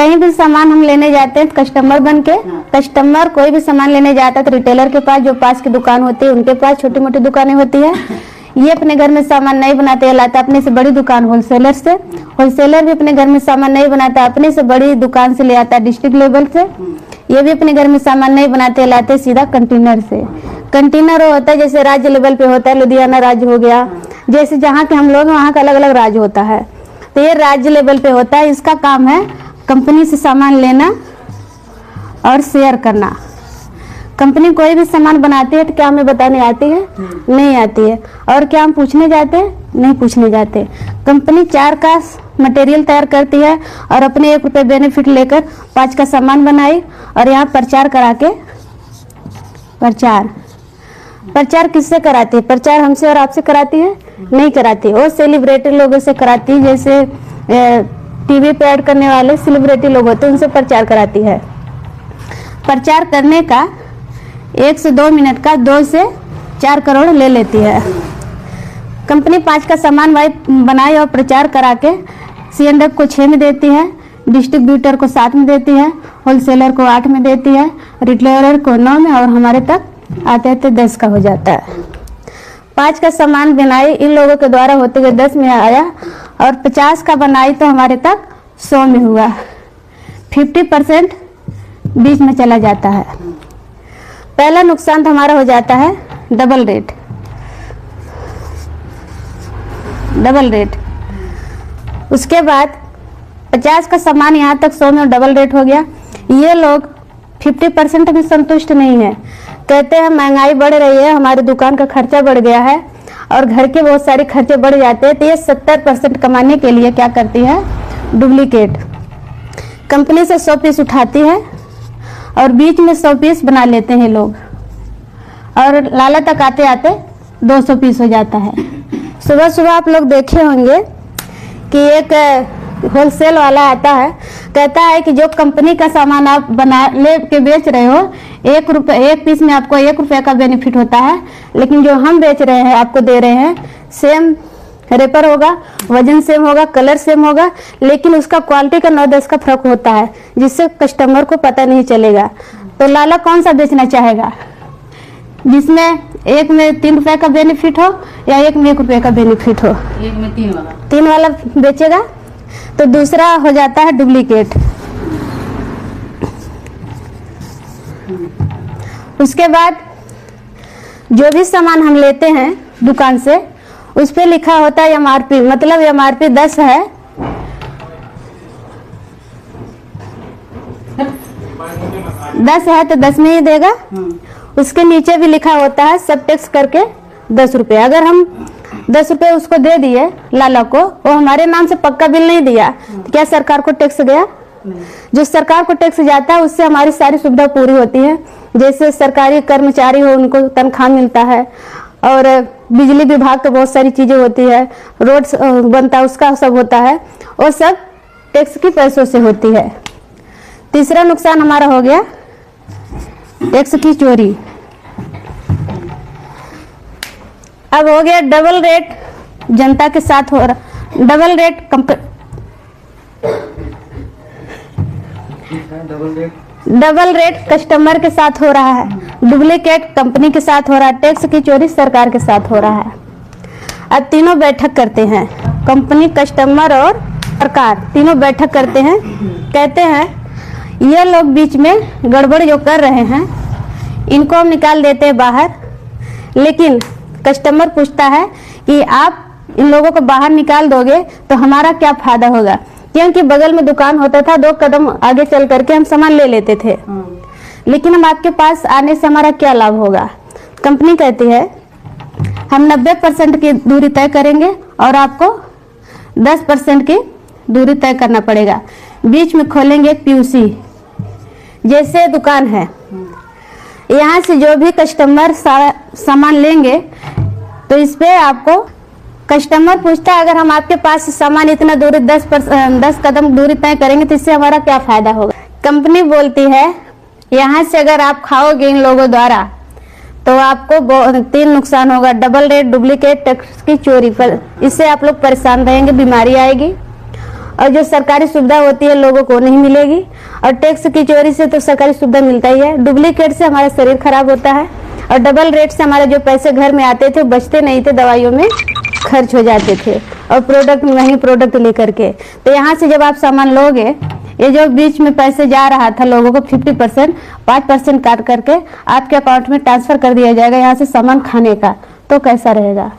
कहीं भी सामान हम लेने जाते हैं कस्टमर बन के, कस्टमर कोई भी सामान लेने जाता है तो रिटेलर के पास, जो पास की दुकान होती है उनके पास छोटी मोटी दुकानें होती है। ये अपने घर में सामान नहीं बनाते, ये लाता अपने से बड़ी दुकान होलसेलर से। होलसेलर भी अपने घर में सामान नहीं बनाता, अपने से बड़ी दुकान से ले आता है डिस्ट्रिक्ट लेवल से। ये भी अपने घर में सामान नहीं बनाते, लाते सीधा कंटेनर से। कंटेनर होता है जैसे राज्य लेवल पे होता है, लुधियाना राज्य हो गया, जैसे जहाँ के हम लोग हैं वहाँ का अलग अलग राज्य होता है, तो ये राज्य लेवल पे होता है। इसका काम है कंपनी से सामान लेना और शेयर करना। कंपनी कोई भी सामान बनाती है तो क्या हमें बताने आती है? नहीं आती है। और क्या हम पूछने जाते हैं? नहीं पूछने जाते। कंपनी 4 का मटेरियल तैयार करती है और अपने 1 रुपये बेनिफिट लेकर 5 का सामान बनाई और यहाँ प्रचार करा के, प्रचार किससे कराती है? प्रचार हमसे और आपसे कराती है? नहीं कराती, वो सेलिब्रिटी लोगों से कराती है। जैसे टीवी पे ऐड करने वाले सेलिब्रिटी लोग होते हैं, उनसे प्रचार कराती है। प्रचार करने का 1 से 2 मिनट का 2 से 4 करोड़ ले लेती है। कंपनी 5 का सामान बनाई और प्रचार करा के C&F को 6 में देती है, डिस्ट्रीब्यूटर को 7 में देती है, होलसेलर को 8 में देती है, रिटेलर को 9 में, और हमारे तक आते आते 10 का हो जाता है। 5 का सामान बनाई इन लोगों के द्वारा होते हुए 10 में आया, और 50 का बनाई तो हमारे तक 100 में हुआ। 50% बीच में चला जाता है। पहला नुकसान तो हमारा हो जाता है डबल रेट। उसके बाद 50 का सामान यहाँ तक 100 में डबल रेट हो गया। ये लोग 50% में संतुष्ट नहीं है, कहते हैं महंगाई बढ़ रही है, हमारी दुकान का खर्चा बढ़ गया है और घर के बहुत सारे खर्चे बढ़ जाते हैं। तो ये 70% कमाने के लिए क्या करती है? डुप्लीकेट। कंपनी से 100 पीस उठाती है और बीच में 100 पीस बना लेते हैं लोग, और लाला तक आते आते 200 पीस हो जाता है। सुबह सुबह आप लोग देखे होंगे कि एक होलसेल वाला आता है, कहता है कि जो कंपनी का सामान आप बना ले के बेच रहे हो, 1 पीस में आपको 1 रुपये का बेनिफिट होता है, लेकिन जो हम बेच रहे हैं आपको दे रहे हैं, सेम रेपर होगा, वजन सेम होगा, कलर सेम होगा, लेकिन उसका क्वालिटी का 9-10 का फर्क होता है, जिससे कस्टमर को पता नहीं चलेगा। तो लाला कौन सा बेचना चाहेगा? जिसमें एक में 3 रुपये का बेनिफिट हो या एक में 1 रुपये का बेनिफिट हो? एक में 3 वाला बेचेगा। तो दूसरा हो जाता है डुप्लीकेट। उसके बाद जो भी सामान हम लेते हैं दुकान से, उस पे लिखा होता है MRP, मतलब MRP 10 है, तो 10 में ही देगा। उसके नीचे भी लिखा होता है सब टैक्स करके 10 रुपये। अगर हम 10 रुपये उसको दे दिए लाला को, वो हमारे नाम से पक्का बिल नहीं दिया, तो क्या सरकार को टैक्स गया? जो सरकार को टैक्स जाता है उससे हमारी सारी सुविधा पूरी होती है। जैसे सरकारी कर्मचारी हो उनको तनख्वाह मिलता है, और बिजली विभाग तो बहुत सारी चीजें होती है, रोड बनता है उसका सब होता है, वो सब टैक्स की पैसों से होती है। तीसरा नुकसान हमारा हो गया टैक्स की चोरी। अब हो गया डबल रेट जनता के साथ हो रहा, डबल रेट कस्टमर के साथ हो रहा है, डुप्लीकेट कंपनी के साथ हो रहा है, टैक्स की चोरी सरकार के साथ हो रहा है। अब तीनों बैठक करते हैं, कंपनी, कस्टमर और सरकार, तीनों बैठक करते हैं। कहते हैं ये लोग बीच में गड़बड़ जो कर रहे हैं इनको हम निकाल देते हैं बाहर। लेकिन कस्टमर पूछता है कि आप इन लोगों को बाहर निकाल दोगे तो हमारा क्या फायदा होगा? क्योंकि बगल में दुकान होता था, 2 कदम आगे चल करके हम सामान ले लेते थे, लेकिन हम आपके पास आने से हमारा क्या लाभ होगा? कंपनी कहती है हम 90% की दूरी तय करेंगे और आपको 10% की दूरी तय करना पड़ेगा। बीच में खोलेंगे एक PUC जैसे दुकान है, यहाँ से जो भी कस्टमर सामान लेंगे तो इस पे आपको कस्टमर पूछता है अगर हम आपके पास सामान इतना दूरी 10 कदम दूरी तय करेंगे तो इससे हमारा क्या फायदा होगा? कंपनी बोलती है यहाँ से अगर आप खाओगे इन लोगों द्वारा तो आपको 3 नुकसान होगा, डबल रेट, डुप्लीकेट, टैक्स की चोरी पर। इससे आप लोग परेशान रहेंगे, बीमारी आएगी और जो सरकारी सुविधा होती है लोगों को नहीं मिलेगी। और टैक्स की चोरी से तो सरकारी सुविधा मिलता ही है, डुप्लीकेट से हमारा शरीर खराब होता है और डबल रेट से हमारे जो पैसे घर में आते थे बचते नहीं थे, दवाइयों में खर्च हो जाते थे और प्रोडक्ट महंगे प्रोडक्ट लेकर के। तो यहाँ से जब आप सामान लोगे, ये जो बीच में पैसे जा रहा था लोगों को 50%, 5% काट करके आपके अकाउंट में ट्रांसफर कर दिया जाएगा यहाँ से सामान खाने का, तो कैसा रहेगा।